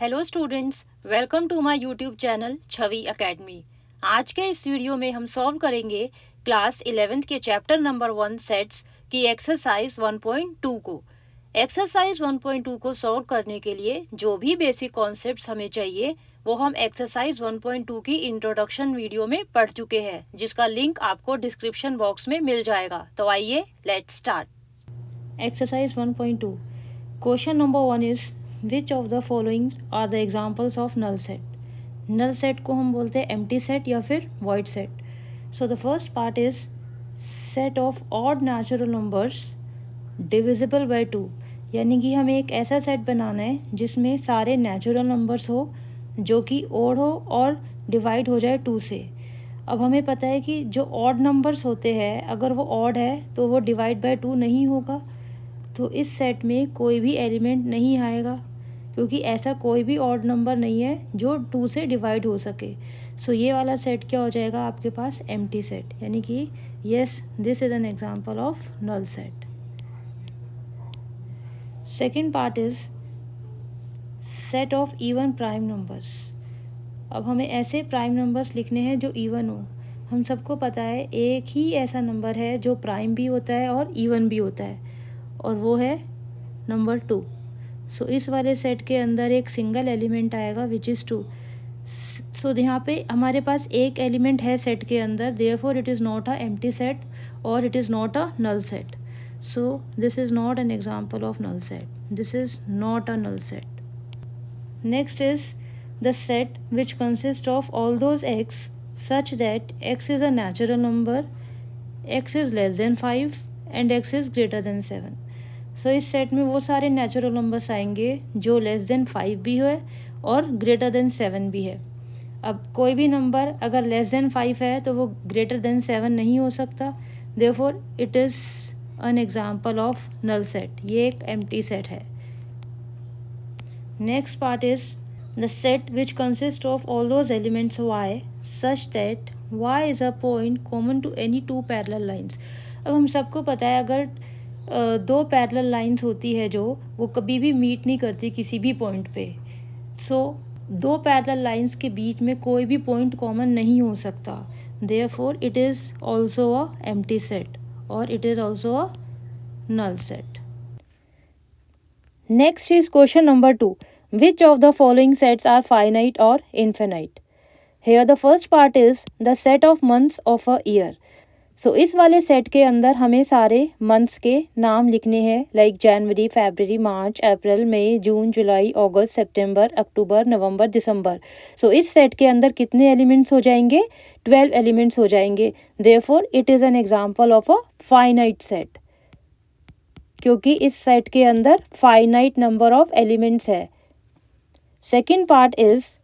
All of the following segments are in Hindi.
Hello students, welcome to my YouTube channel Chhavi academy. आज के इस वीडियो में हम सॉल्व करेंगे क्लास 11th के चैप्टर नंबर 1 सेट्स की एक्सरसाइज 1.2 को। एक्सरसाइज 1.2 को सॉल्व करने के लिए जो भी बेसिक कॉन्सेप्ट्स हमें चाहिए वो हम एक्सरसाइज 1.2 की इंट्रोडक्शन वीडियो में पढ़ चुके हैं, जिसका लिंक आपको डिस्क्रिप्शन बॉक्स में मिल जाएगा। तो आइए let's start. Exercise 1.2 question number 1 is Which of the following are the examples of null set? Null set को हम बोलते हैं empty set या फिर void set. So the first part is set of odd natural numbers divisible by 2. यानी कि हमें एक ऐसा सेट बनाना है जिसमें सारे नेचुरल नंबर्स हो जो कि ओड हो और डिवाइड हो जाए 2 से। अब हमें पता है कि जो ऑड नंबर्स होते हैं अगर वो ऑड है तो वो डिवाइड बाय 2 नहीं होगा, तो इस सेट में कोई भी एलिमेंट नहीं आएगा क्योंकि ऐसा कोई भी ऑड नंबर नहीं है जो 2 से डिवाइड हो सके। सो ये वाला सेट क्या हो जाएगा आपके पास? Empty set. यानी कि yes, this is an example of null set. Second part is set of even prime numbers. अब हमें ऐसे प्राइम नंबर्स लिखने हैं जो इवन हो। हम सबको पता है एक ही ऐसा नंबर है जो प्राइम भी होता है और इवन भी होता है, और वो है नंबर 2। सो इस वाले सेट के अंदर एक सिंगल एलिमेंट आएगा विच इज़ 2। सो यहाँ पे हमारे पास एक एलिमेंट है सेट के अंदर, therefore it is not a empty set और it is not a null set. So this is not an example of null set, this is not a null set. Next is the set which consist of all those X such that x is a natural number, x is less than 5 and x is greater than 7. सो इस सेट में वो सारे नेचुरल नंबर्स आएंगे जो लेस देन 5 भी है और ग्रेटर देन 7 भी है। अब कोई भी नंबर अगर लेस देन 5 है तो वो ग्रेटर देन 7 नहीं हो सकता, therefore it is an example of null set. ये एक एम्प्टी सेट है। Next part is the set which consist of all those elements y such that y is a point common to any two parallel lines. अब हम सबको पता है अगर दो पैरेलल लाइंस होती है जो वो कभी भी मीट नहीं करती किसी भी पॉइंट पे। सो दो पैरेलल लाइंस के बीच में कोई भी पॉइंट कॉमन नहीं हो सकता, therefore it is also a empty set और it is also a null set. Next is question number 2, which of the following sets are finite और infinite? Here the first part is the set of months of a year. So इस वाले सेट के अंदर हमें सारे मंथ्स के नाम लिखने हैं, लाइक जनवरी, फरवरी, मार्च, अप्रैल, मई, जून, जुलाई, अगस्त, सितंबर, अक्टूबर, नवंबर, दिसंबर। सो इस सेट के अंदर कितने एलिमेंट्स हो जाएंगे? 12 एलिमेंट्स हो जाएंगे। Therefore it is an example of a finite set, क्योंकि इस सेट के अंदर फाइनाइट नंबर ऑफ एलिमेंट्स है। Second part is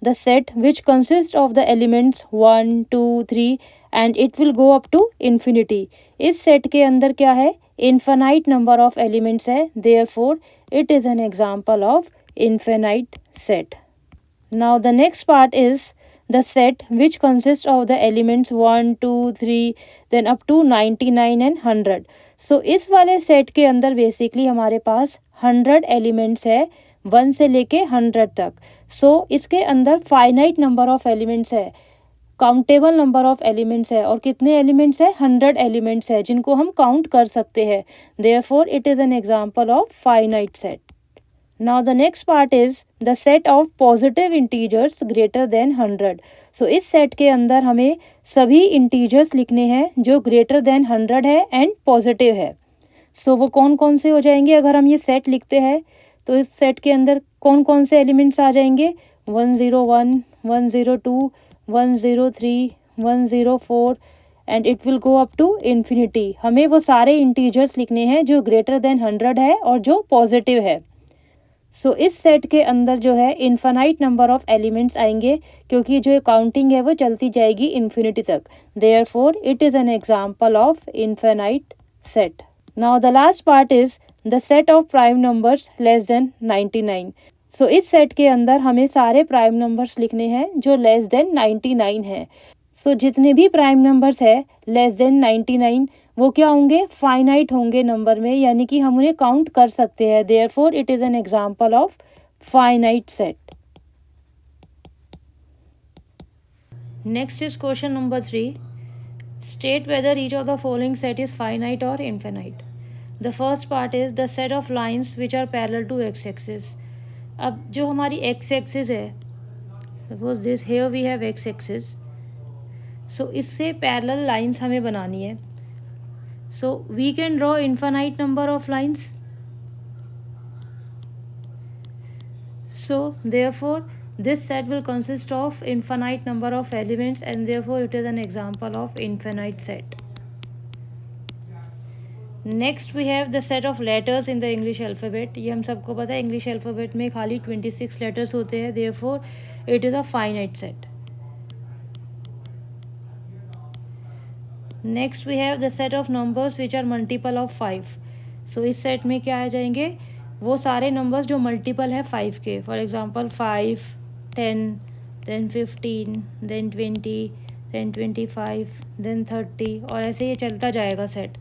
the set which consists of the elements 1, 2, 3 and it will go up to infinity. इस सेट के अंदर क्या है? infinite number of elements है, therefore it is an example of infinite set. Now the next part is the set which consists of the elements 1, 2, 3 then up to 99 and 100. So इस वाले सेट के अंदर बेसिकली हमारे पास 100 एलिमेंट्स है, 1 से लेके 100 तक। सो इसके अंदर फाइनाइट नंबर ऑफ एलिमेंट्स है, काउंटेबल नंबर ऑफ एलिमेंट्स है, और कितने एलिमेंट्स है? 100 एलिमेंट्स है जिनको हम काउंट कर सकते हैं, therefore it is an example of finite set. Now the next part is the set of positive integers greater than 100. सो इस सेट के अंदर हमें सभी इंटीजर्स लिखने हैं जो ग्रेटर देन 100 है एंड पॉजिटिव है। सो वो कौन कौन से हो जाएंगे? अगर हम ये सेट लिखते हैं तो इस सेट के अंदर कौन कौन से एलिमेंट्स आ जाएंगे? 101, 102, 103, 104 and it will go up to infinity. हमें वो सारे इंटीजर्स लिखने हैं जो ग्रेटर देन 100 है और जो पॉजिटिव है। सो इस सेट के अंदर जो है इन्फिनाइट नंबर ऑफ एलिमेंट्स आएंगे, क्योंकि जो काउंटिंग है वो चलती जाएगी इन्फिनिटी तक, therefore it is an example of infinite set. Now the last part is the set of prime numbers less than 99. सो इस सेट के अंदर हमें सारे प्राइम नंबर्स लिखने हैं जो लेस देन 99 है। सो जितने भी प्राइम नंबर्स है लेस देन 99 वो क्या होंगे? फाइनाइट होंगे नंबर में, यानी कि हम उन्हें काउंट कर सकते हैं, therefore it is an example of finite set. Next is question number 3. State whether each of the following set is finite or infinite. The first part is the set of lines which are parallel to x-axis. अब जो हमारी x-axis है, suppose this here we have x-axis, so इससे parallel lines हमें बनानी है. So we can draw infinite number of lines. So therefore this set will consist of infinite number of elements and therefore it is an example of infinite set. Next we have the set of letters in the English alphabet. ये हम सबको पता है English alphabet में खाली 26 letters होते हैं, therefore it is a finite set. Next we have the set of numbers which are multiple of 5. So इस set में क्या आ जाएंगे, वो सारे numbers जो multiple है 5 के. For example 5, 10, then 15, then 20, then 25, then 30 और ऐसे ये चलता जाएगा set.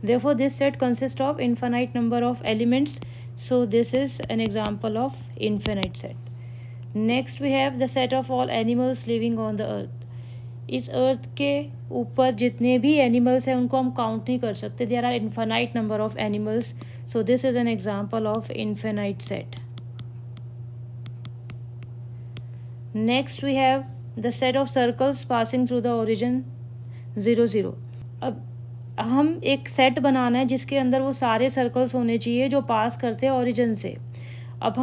Therefore this set consists of infinite number of elements, so this is an example of infinite set. Next we have the set of all animals living on the earth. इस earth के ऊपर जितने भी animals हैं उनको हम count नहीं कर सकते. There are infinite number of animals, so this is an example of infinite set. Next we have the set of circles passing through the origin 0 0. अब हम एक सेट बनाना है जिसके अंदर वो सारे सर्कल्स होने चाहिए जो पास करते हैं ओरिजिन से. अब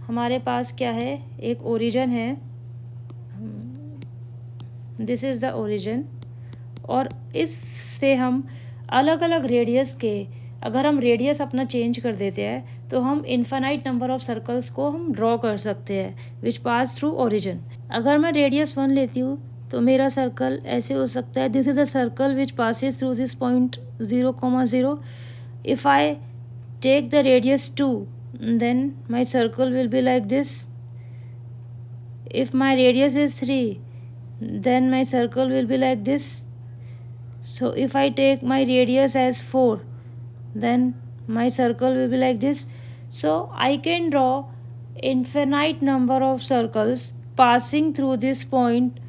हमारे पास क्या है, एक ओरिजिन है, दिस इज़ द ओरिजिन, और इससे हम अलग अलग रेडियस के, अगर हम रेडियस अपना चेंज कर देते हैं तो हम इन्फिनाइट नंबर ऑफ सर्कल्स को हम ड्रॉ कर सकते हैं विच पास थ्रू ओरिजिन. अगर मैं रेडियस 1 लेती हूँ तो मेरा सर्कल ऐसे हो सकता है, this is a circle which passes through this point 0, 0. If I take the radius 2 then my circle will be like this. If my radius is 3 then my circle will be like this. So if I take my radius as 4 then my circle will be like this. So I can draw infinite number of circles passing through this point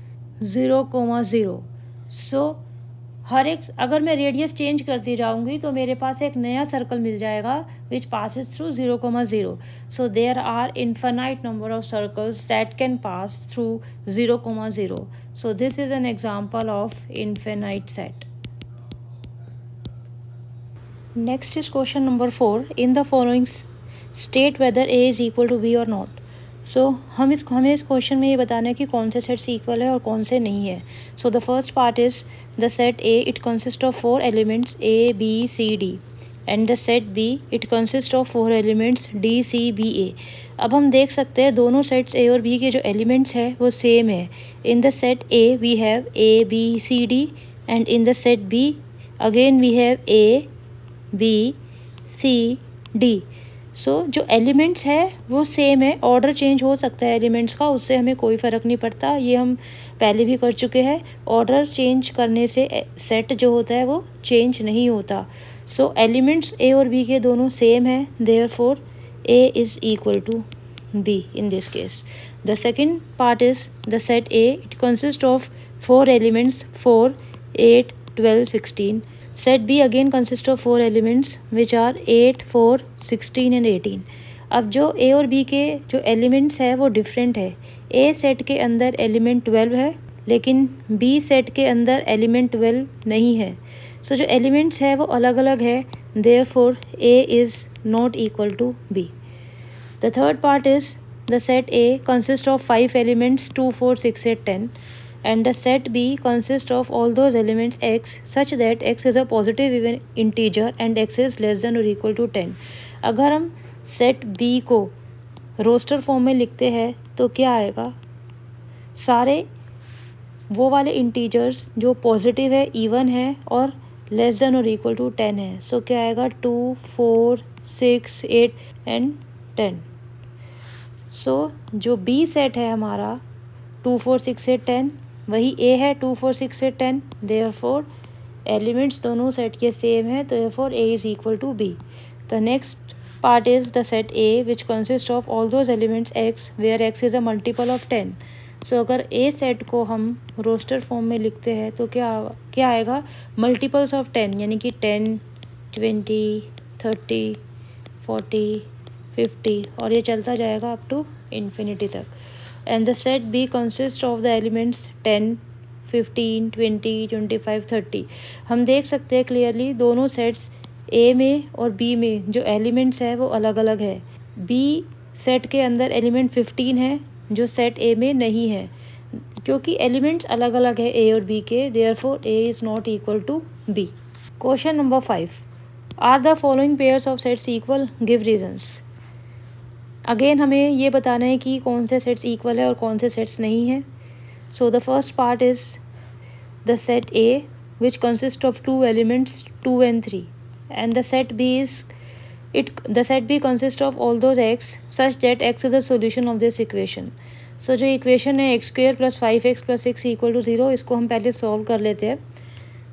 0, 0. So हर एक, अगर मैं रेडियस चेंज करती जाऊंगी तो मेरे पास एक नया सर्कल मिल जाएगा which passes through 0, 0. So there are infinite number of circles that can pass through 0, 0. So this is an example of infinite set. Next is question number 4. In the following state whether A is equal to B और नॉट. सो हमें इस क्वेश्चन में ये बताना है कि कौन से सेट्स इक्वल है और कौन से नहीं है. So the first part is the set A, it consists of 4 elements A, B, C, D, and the set B, it consists of 4 elements D, C, B, A. अब हम देख सकते हैं दोनों सेट्स A और B के जो एलिमेंट्स हैं वो सेम है. In the set A we have A, B, C, D, and in the set B again we have A, B, C, D. सो जो एलिमेंट्स है वो सेम है, ऑर्डर चेंज हो सकता है एलिमेंट्स का, उससे हमें कोई फ़र्क नहीं पड़ता, ये हम पहले भी कर चुके हैं. ऑर्डर चेंज करने से सेट जो होता है वो चेंज नहीं होता. सो एलिमेंट्स ए और बी के दोनों सेम है, therefore A is equal to B in this case. The second part is the set A, it consist of 4 elements 4, 8, 12, 16. Set B again consists of 4 elements which are 8, 4, 16 and 18. अब जो A और B के जो एलिमेंट्स है वो डिफरेंट है. A सेट के अंदर एलिमेंट 12 है लेकिन B सेट के अंदर एलिमेंट 12 नहीं है. सो जो एलिमेंट्स है वो अलग अलग है, therefore A is not equal to B. The third part is the set A consists of 5 elements 2, 4, 6, 8, 10. And the set B consists of all those elements x such that x is a positive even integer and x is less than or equal to 10. अगर हम सेट B को रोस्टर फॉर्म में लिखते हैं तो क्या आएगा, सारे वो वाले इंटीजर्स जो पॉजिटिव है, इवन है और लेस देन और इक्वल टू 10 है. सो क्या आएगा 2, 4, 6, 8 एंड 10. सो जो B सेट है हमारा 2, 4, 6, 8, 10, वही A है 2, 4, 6, 8, 10. देयरफॉर एलिमेंट्स दोनों सेट के सेम है, therefore A is equal to B. The next part is the set A which consists of all those elements x where x is a multiple of 10. So अगर A सेट को हम रोस्टर फॉर्म में लिखते हैं तो क्या आएगा, मल्टीपल्स ऑफ 10, यानी कि 10, 20, 30, 40, 50 और ये चलता जाएगा अप टू इन्फिनिटी तक. And the set B consist of the elements 10, 15, 20, 25, 30. हम देख सकते हैं क्लियरली दोनों सेट्स ए में और बी में जो एलिमेंट्स है वो अलग अलग है. बी सेट के अंदर एलिमेंट 15 है जो सेट ए में नहीं है, क्योंकि एलिमेंट्स अलग अलग है ए और बी के, therefore A is not equal to B. Question number 5, are the following pairs of sets equal, give reasons. Again हमें ये बताना है कि कौन से सेट्स इक्वल है और कौन से सेट्स नहीं है. So the first part is the set A which consist of 2 elements 2 and 3. And the set B consists of all those x such that x is the solution of this equation. So जो इक्वेशन है x square plus 5x plus 6 equal to 0, इसको हम पहले सॉल्व कर लेते हैं.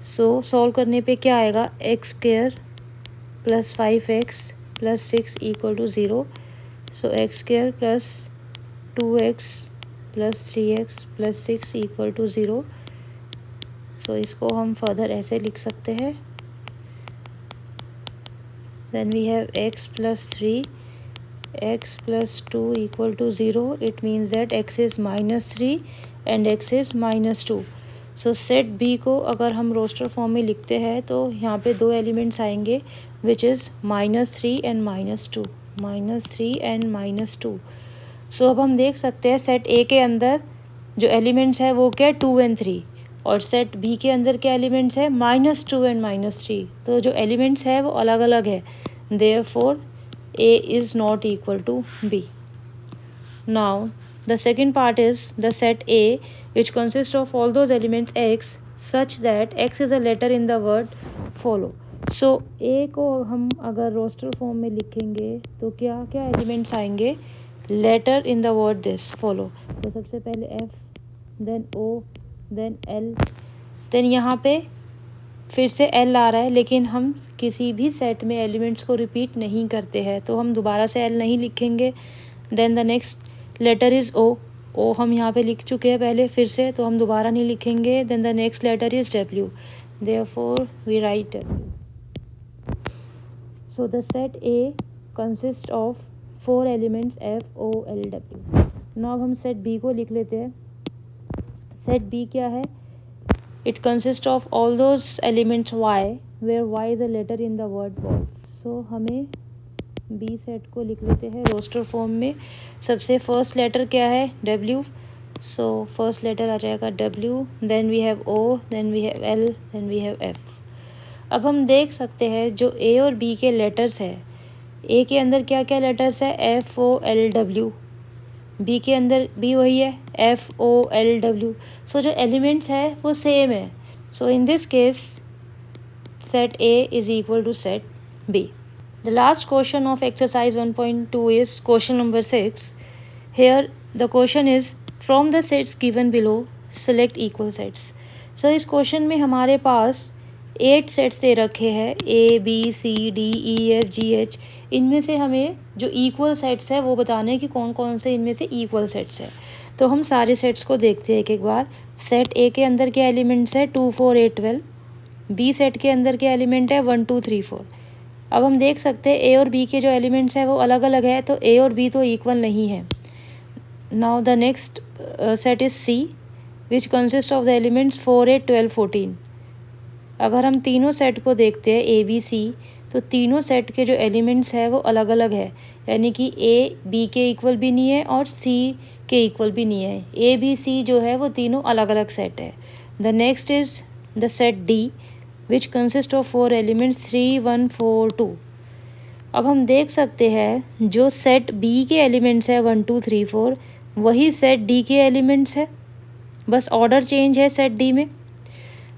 सो सॉल्व करने पे क्या आएगा, x square plus 5x plus 6 equal to 0. So x square plus 2x plus 3x plus 6 equal to 0. सो इसको हम फर्दर ऐसे लिख सकते हैं. Then we have x plus 3, x plus 2 equal to 0. It means that x is minus 3 and x is minus 2. So set B को अगर हम रोस्टर फॉर्म में लिखते हैं तो यहाँ पे 2 एलिमेंट्स आएंगे which is -3 and -2, -3 and -2. So अब हम देख सकते हैं सेट A के अंदर जो एलिमेंट्स है वो क्या है, 2 and 3, और सेट B के अंदर क्या एलिमेंट्स है, -2 and -3. तो जो एलिमेंट्स है वो अलग अलग है, therefore A is not equal to B. Now the second part is the set A which consists of all those elements x such that x is a letter in the word follow. So A को हम अगर रोस्टर फॉर्म में लिखेंगे तो क्या क्या एलिमेंट्स आएंगे, letter in the word this follow. तो सबसे पहले F, then O, then L, then यहाँ पे फिर से L आ रहा है, लेकिन हम किसी भी सेट में एलिमेंट्स को रिपीट नहीं करते हैं तो हम दोबारा से L नहीं लिखेंगे. Then the next letter is O. O हम यहाँ पे लिख चुके हैं पहले फिर से, तो हम दोबारा नहीं लिखेंगे. Then the next letter is W, therefore we write W. So the set A consist of 4 elements F, O, L, W. Now हम सेट B को लिख लेते हैं. सेट B क्या है, it consists of all those elements y where y is a letter in the word ball. So हमें B सेट को लिख लेते हैं रोस्टर फॉर्म में. सबसे फर्स्ट लेटर क्या है, W. सो फर्स्ट लेटर आ जाएगा W, then we have O, then we have L, then we have F. अब हम देख सकते हैं जो A और B के लेटर्स है, A के अंदर क्या क्या लेटर्स है, F, O, L, W. B के अंदर भी वही है, F, O, L, W. सो जो एलिमेंट्स है वो सेम है. So in this case set A is equal to set B. The last question of exercise 1.2 is question number 6. Here the question is from the sets given below select equal sets. So इस क्वेश्चन में हमारे पास 8 सेट्स दे रखे हैं, A, B, C, D, E, F, G, H. इनमें से हमें जो इक्वल सेट्स है वो बताने हैं कि कौन कौन से इनमें से इक्वल सेट्स है. तो हम सारे सेट्स को देखते हैं एक एक बार. सेट A के अंदर के एलिमेंट्स है 2, 4, 8, 12. B सेट के अंदर के एलिमेंट है 1, 2, 3, 4. अब हम देख सकते हैं A और B के जो एलिमेंट्स है वो अलग अलग है, तो A और B तो इक्वल नहीं है. Now the next set is C which consist of the elements 4, 8, 12, 14. अगर हम तीनों सेट को देखते हैं A, B, C, तो तीनों सेट के जो एलिमेंट्स है वो अलग अलग है, यानी कि A B के इक्वल भी नहीं है और C के इक्वल भी नहीं है. A, B, C जो है वो तीनों अलग अलग सेट है. The next is the set D which consist of 4 elements 3, 1, 4, 2. अब हम देख सकते हैं जो सेट B के एलिमेंट्स है 1, 2, 3, 4 वही सेट D के एलिमेंट्स है, बस ऑर्डर चेंज है सेट D में.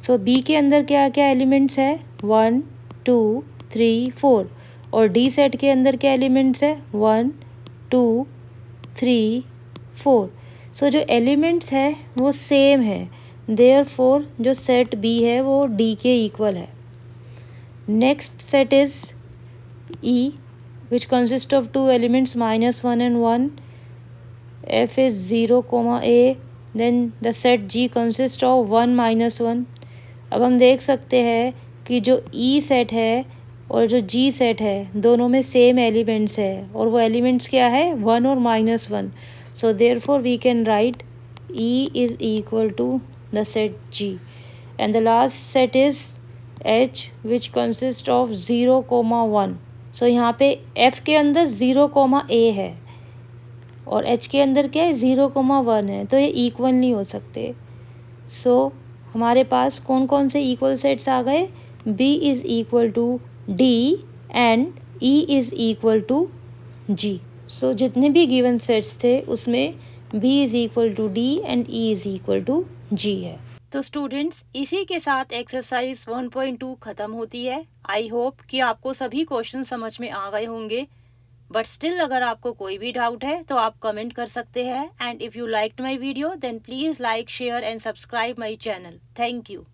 सो B के अंदर क्या क्या एलिमेंट्स है, 1, 2, 3, 4, और D सेट के अंदर क्या एलिमेंट्स है, 1, 2, 3, 4. सो जो एलिमेंट्स है वो सेम है, देयरफॉर जो सेट B है वो D के इक्वल है. Next set is E which consists of two elements -1 and 1. F is 0, A. Then the set G consists of 1 - 1. अब हम देख सकते हैं कि जो E सेट है और जो G सेट है दोनों में सेम एलिमेंट्स है और वो एलिमेंट्स क्या है 1 और -1. So therefore we can write E is equal to the set G. And the last set is H which consists of 0, 1. So यहाँ पे F के अंदर 0, A है और H के अंदर क्या है 0, 1 है, तो ये इक्वल नहीं हो सकते. सो हमारे पास कौन कौन से इक्वल सेट्स आ गए. B is equal to D and E is equal to G. So जितने भी गिवन सेट्स थे उसमें B is equal to D and E is equal to G है. तो स्टूडेंट्स इसी के साथ एक्सरसाइज 1.2 ख़त्म होती है. आई होप कि आपको सभी क्वेश्चन समझ में आ गए होंगे. बट स्टिल अगर आपको कोई भी डाउट है तो आप कमेंट कर सकते हैं. And if you liked my video then please like, share and subscribe my channel. Thank you.